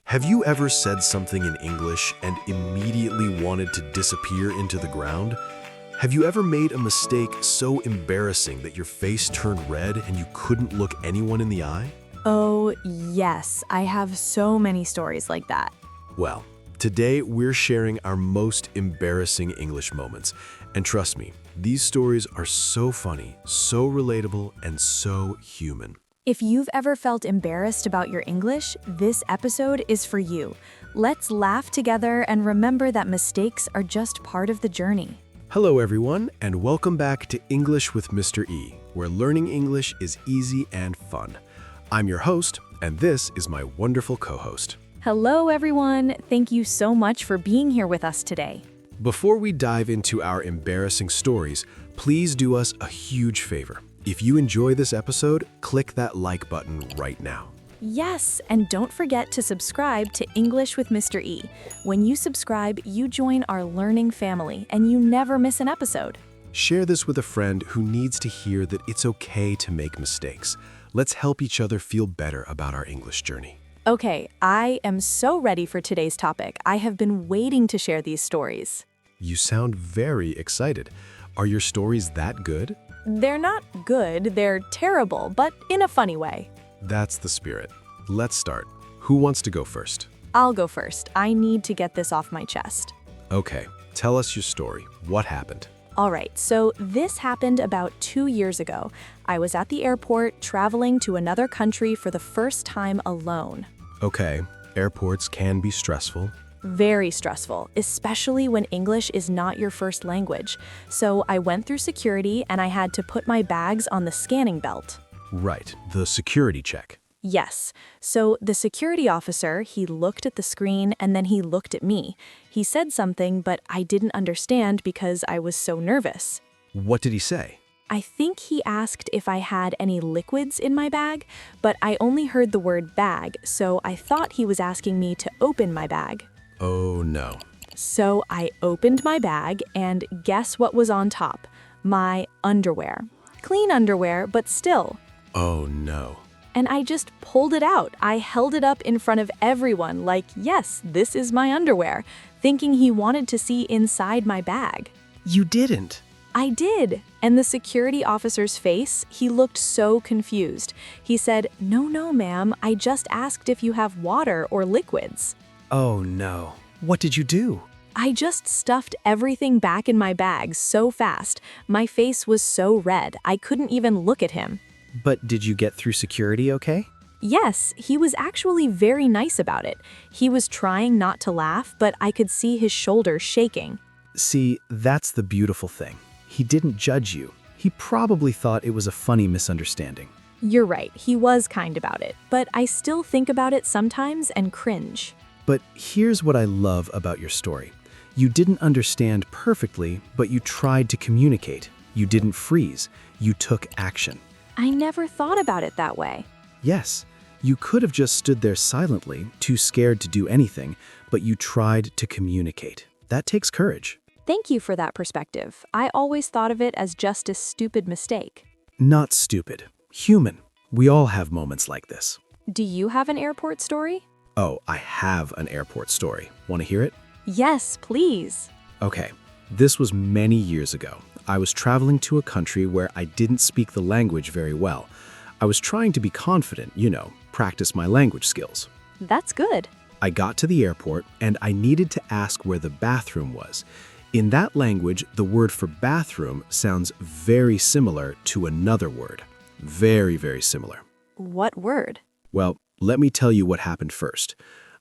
Have you ever said something in English and immediately wanted to disappear into the ground? Have you ever made a mistake so embarrassing that your face turned red and you couldn't look anyone in the eye? Oh, yes. I have so many stories like that. Well, today we're sharing our most embarrassing English moments. And trust me, these stories are so funny, so relatable, and so human. If you've ever felt embarrassed about your English, this episode is for you. Let's laugh together and remember that mistakes are just part of the journey. Hello everyone, and welcome back to English with Mr. E, where learning English is easy and fun. I'm your host, and this is my wonderful co-host. Hello, everyone. Thank you so much for being here with us today. Before we dive into our embarrassing stories, please do us a huge favor. If you enjoy this episode, click that like button right now. Yes, and don't forget to subscribe to English with Mr. E. When you subscribe, you join our learning family, and you never miss an episode. Share this with a friend who needs to hear that it's okay to make mistakes. Let's help each other feel better about our English journey. Okay, I am so ready for today's topic. I have been waiting to share these stories. You sound very excited. Are your stories that good? They're not good, they're terrible, but in a funny way. That's the spirit. Let's start. Who wants to go first? I'll go first. I need to get this off my chest. Okay, tell us your story. What happened? All right, so this happened about 2 years ago. I was at the airport traveling to another country for the first time alone. Okay, airports can be stressful. Very stressful, especially when English is not your first language. So I went through security and I had to put my bags on the scanning belt. Right, the security check. Yes. So the security officer, he looked at the screen and then he looked at me. He said something, but I didn't understand because I was so nervous. What did he say? I think he asked if I had any liquids in my bag, but I only heard the word bag, so I thought he was asking me to open my bag. Oh no. So I opened my bag and guess what was on top? My underwear. Clean underwear, but still. Oh no. And I just pulled it out. I held it up in front of everyone like, yes, this is my underwear, thinking he wanted to see inside my bag. You didn't. I did. And the security officer's face, he looked so confused. He said, no, ma'am, I just asked if you have water or liquids. Oh no. What did you do? I just stuffed everything back in my bag so fast. My face was so red, I couldn't even look at him. But did you get through security okay? Yes, he was actually very nice about it. He was trying not to laugh, but I could see his shoulders shaking. See, that's the beautiful thing. He didn't judge you. He probably thought it was a funny misunderstanding. You're right, he was kind about it, but I still think about it sometimes and cringe. But here's what I love about your story. You didn't understand perfectly, but you tried to communicate. You didn't freeze. You took action. I never thought about it that way. Yes, you could have just stood there silently, too scared to do anything, but you tried to communicate. That takes courage. Thank you for that perspective. I always thought of it as just a stupid mistake. Not stupid. Human. We all have moments like this. Do you have an airport story? Oh, I have an airport story. Want to hear it? Yes, please. Okay, this was many years ago. I was traveling to a country where I didn't speak the language very well. I was trying to be confident, practice my language skills. That's good. I got to the airport and I needed to ask where the bathroom was. In that language, the word for bathroom sounds very similar to another word. Very, very similar. What word? Well, let me tell you what happened first.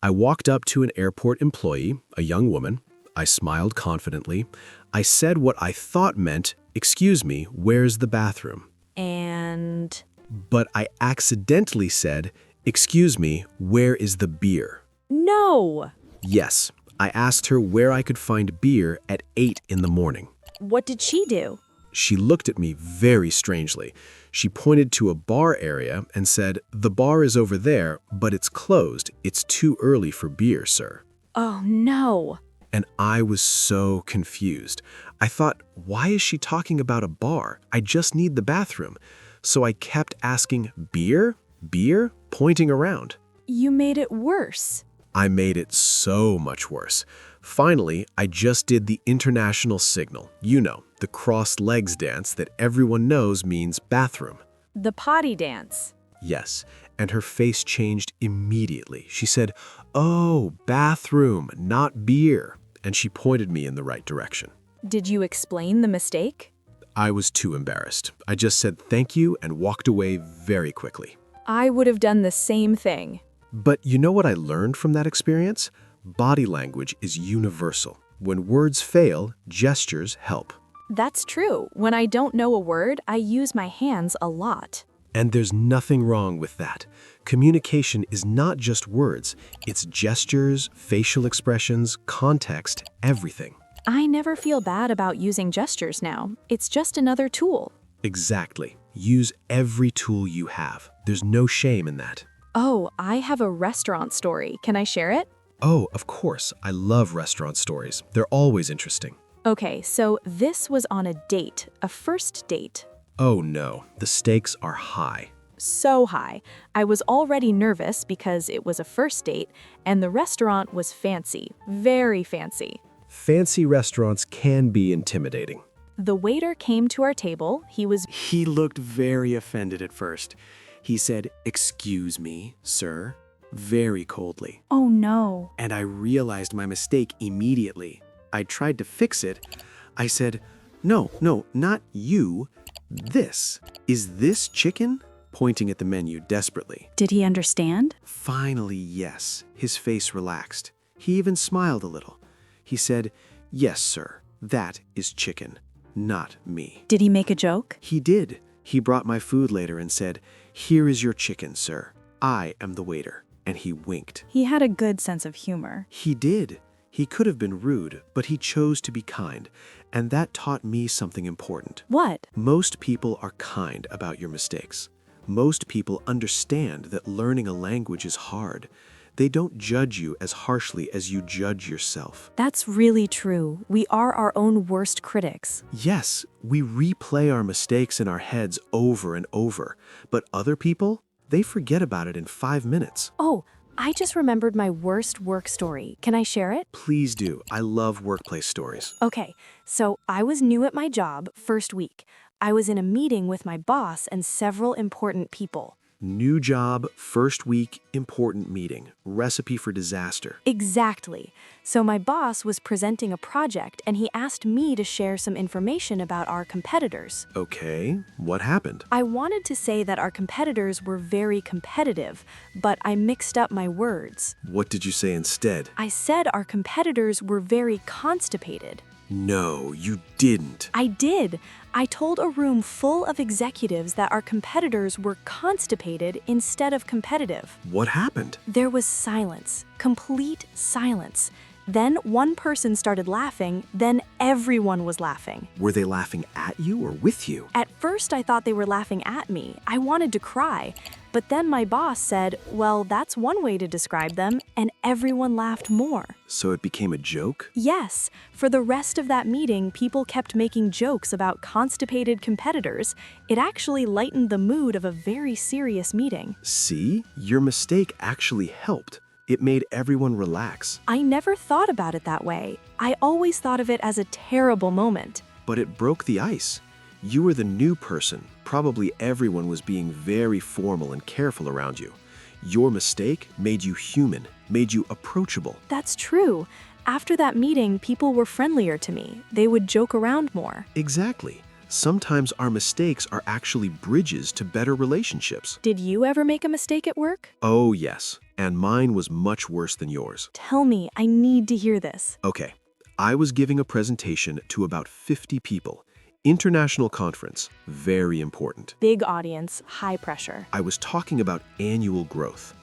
I walked up to an airport employee, a young woman. I smiled confidently. I said what I thought meant, "Excuse me, where's the bathroom?" And... But I accidentally said, "Excuse me, where is the beer?" No! Yes, I asked her where I could find beer at 8 in the morning. What did she do? She looked at me very strangely. She pointed to a bar area and said, "The bar is over there, but it's closed. It's too early for beer, sir." Oh, no. And I was so confused. I thought, why is she talking about a bar? I just need the bathroom. So I kept asking, beer? Beer? Pointing around. You made it worse. I made it so much worse. Finally, I just did the international signal. You know, the crossed legs dance that everyone knows means bathroom. The potty dance. Yes, and her face changed immediately. She said, "Oh, bathroom, not beer." And she pointed me in the right direction. Did you explain the mistake? I was too embarrassed. I just said thank you and walked away very quickly. I would have done the same thing. But you know what I learned from that experience? Body language is universal. When words fail, gestures help. That's true. When I don't know a word, I use my hands a lot. And there's nothing wrong with that. Communication is not just words. It's gestures, facial expressions, context, everything. I never feel bad about using gestures now. It's just another tool. Exactly. Use every tool you have. There's no shame in that. Oh, I have a restaurant story. Can I share it? Oh, of course. I love restaurant stories. They're always interesting. Okay, so this was on a date, a first date. Oh no, the stakes are high. So high. I was already nervous because it was a first date, and the restaurant was fancy, very fancy. Fancy restaurants can be intimidating. The waiter came to our table. He looked very offended at first. He said, "Excuse me, sir," very coldly. Oh no. And I realized my mistake immediately. I tried to fix it. I said, "No, not you. This. Is this chicken?" Pointing at the menu desperately. Did he understand? Finally, yes. His face relaxed. He even smiled a little. He said, "Yes, sir. That is chicken, not me." Did he make a joke? He did. He brought my food later and said, "Here is your chicken, sir. I am the waiter." And he winked. He had a good sense of humor. He did. He could have been rude, but he chose to be kind. And that taught me something important. What? Most people are kind about your mistakes. Most people understand that learning a language is hard. They don't judge you as harshly as you judge yourself. That's really true. We are our own worst critics. Yes, we replay our mistakes in our heads over and over, but other people, they forget about it in 5 minutes. Oh, I just remembered my worst work story. Can I share it? Please do. I love workplace stories. Okay, so I was new at my job first week. I was in a meeting with my boss and several important people. New job, first week, important meeting. Recipe for disaster. Exactly. So my boss was presenting a project and he asked me to share some information about our competitors. Okay, what happened? I wanted to say that our competitors were very competitive, but I mixed up my words. What did you say instead? I said our competitors were very constipated. No, you didn't. I did. I told a room full of executives that our competitors were constipated instead of competitive. What happened? There was silence, complete silence. Then one person started laughing, then everyone was laughing. Were they laughing at you or with you? At first, I thought they were laughing at me. I wanted to cry. But then my boss said, "Well, that's one way to describe them," and everyone laughed more. So it became a joke? Yes, for the rest of that meeting, people kept making jokes about constipated competitors. It actually lightened the mood of a very serious meeting. See? Your mistake actually helped. It made everyone relax. I never thought about it that way. I always thought of it as a terrible moment. But it broke the ice. You were the new person. Probably everyone was being very formal and careful around you. Your mistake made you human, made you approachable. That's true. After that meeting, people were friendlier to me. They would joke around more. Exactly. Sometimes our mistakes are actually bridges to better relationships. Did you ever make a mistake at work? Oh, yes. And mine was much worse than yours. Tell me, I need to hear this. Okay. I was giving a presentation to about 50 people. International conference, very important. Big audience, high pressure. I was talking about annual growth.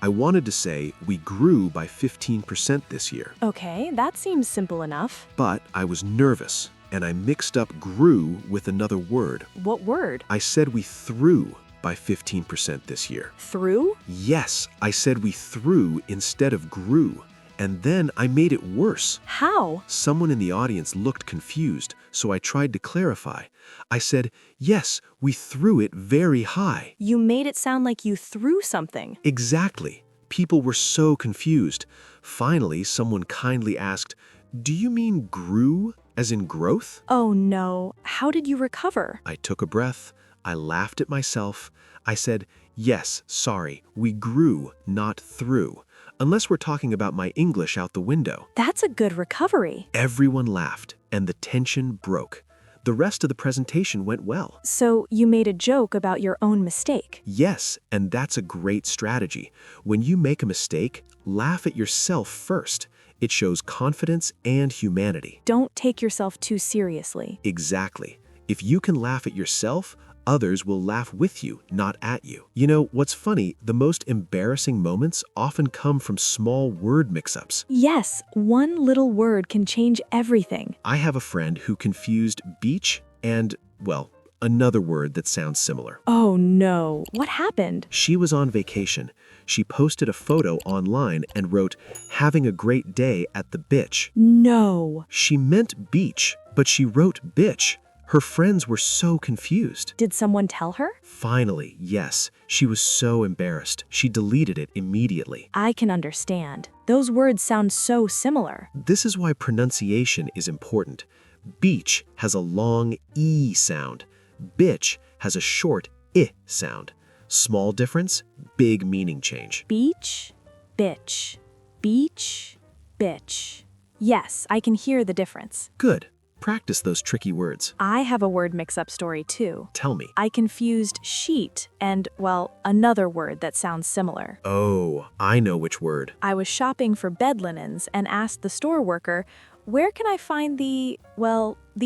I wanted to say we grew by 15% this year. Okay, that seems simple enough. But I was nervous, and I mixed up grew with another word. What word? I said we threw by 15% this year. Through? Yes, I said we threw instead of grew. And then I made it worse. How? Someone in the audience looked confused, so I tried to clarify. I said, yes, we threw it very high. You made it sound like you threw something. Exactly. People were so confused. Finally, someone kindly asked, do you mean grew, as in growth? Oh no, how did you recover? I took a breath. I laughed at myself. I said, yes, sorry, we grew, not threw. Unless we're talking about my English out the window. That's a good recovery. Everyone laughed, and the tension broke. The rest of the presentation went well. So you made a joke about your own mistake. Yes, and that's a great strategy. When you make a mistake, laugh at yourself first. It shows confidence and humanity. Don't take yourself too seriously. Exactly. If you can laugh at yourself, others will laugh with you, not at you. You know, what's funny, the most embarrassing moments often come from small word mix-ups. Yes, one little word can change everything. I have a friend who confused beach and, well, another word that sounds similar. Oh no, what happened? She was on vacation. She posted a photo online and wrote, having a great day at the bitch. No. She meant beach, but she wrote bitch. Her friends were so confused. Did someone tell her? Finally, yes. She was so embarrassed. She deleted it immediately. I can understand. Those words sound so similar. This is why pronunciation is important. Beach has a long E sound. Bitch has a short I sound. Small difference, big meaning change. Beach, bitch. Beach, bitch. Yes, I can hear the difference. Good. Practice those tricky words. I have a word mix-up story too. Tell me. I confused sheet and, well, another word that sounds similar. Oh, I know which word. I was shopping for bed linens and asked the store worker, where can I find the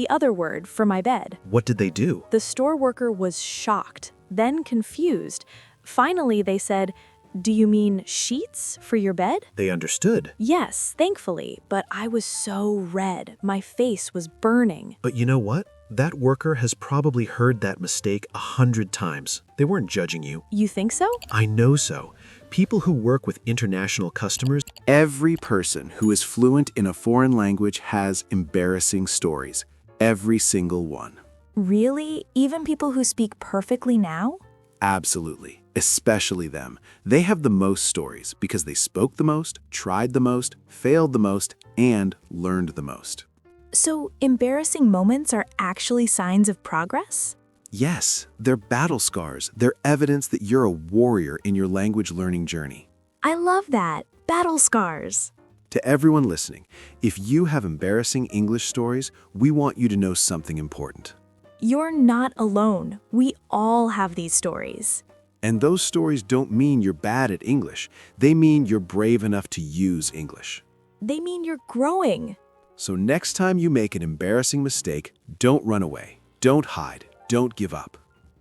other word for my bed? What did they do? The store worker was shocked, then confused. Finally, they said, do you mean sheets for your bed? They understood. Yes, thankfully, but I was so red. My face was burning. But you know what? That worker has probably heard that mistake 100 times. They weren't judging you. You think so? I know so. People who work with international customers. Every person who is fluent in a foreign language has embarrassing stories. Every single one. Really? Even people who speak perfectly now? Absolutely. Especially them. They have the most stories because they spoke the most, tried the most, failed the most, and learned the most. So, embarrassing moments are actually signs of progress? Yes, they're battle scars. They're evidence that you're a warrior in your language learning journey. I love that. Battle scars. To everyone listening, if you have embarrassing English stories, we want you to know something important. You're not alone. We all have these stories. And those stories don't mean you're bad at English. They mean you're brave enough to use English. They mean you're growing. So next time you make an embarrassing mistake, don't run away. Don't hide. Don't give up.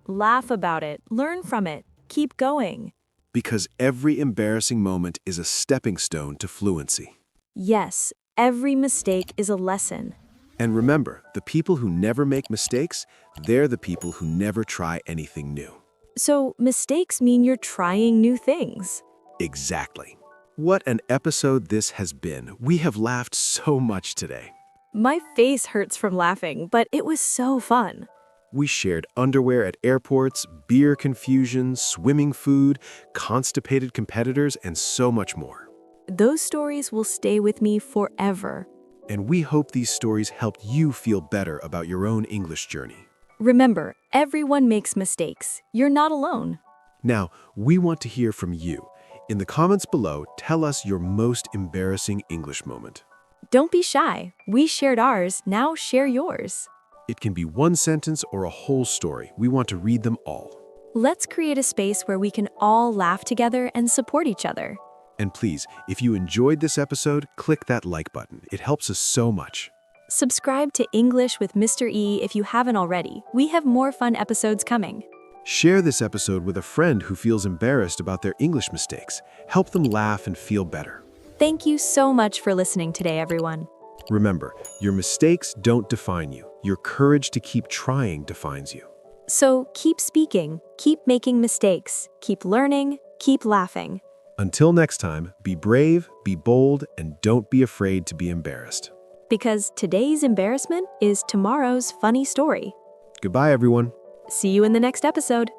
Laugh about it. Learn from it. Keep going. Because every embarrassing moment is a stepping stone to fluency. Yes, every mistake is a lesson. And remember, the people who never make mistakes, they're the people who never try anything new. So, mistakes mean you're trying new things. Exactly. What an episode this has been. We have laughed so much today. My face hurts from laughing, but it was so fun. We shared underwear at airports, beer confusion, swimming food, constipated competitors, and so much more. Those stories will stay with me forever. And we hope these stories helped you feel better about your own English journey. Remember, everyone makes mistakes. You're not alone. Now, we want to hear from you. In the comments below, tell us your most embarrassing English moment. Don't be shy. We shared ours, now share yours. It can be one sentence or a whole story. We want to read them all. Let's create a space where we can all laugh together and support each other. And please, if you enjoyed this episode, click that like button. It helps us so much. Subscribe to English with Mr. E if you haven't already. We have more fun episodes coming. Share this episode with a friend who feels embarrassed about their English mistakes. Help them laugh and feel better. Thank you so much for listening today, everyone. Remember, your mistakes don't define you. Your courage to keep trying defines you. So keep speaking, keep making mistakes, keep learning, keep laughing. Until next time, be brave, be bold, and don't be afraid to be embarrassed. Because today's embarrassment is tomorrow's funny story. Goodbye, everyone. See you in the next episode.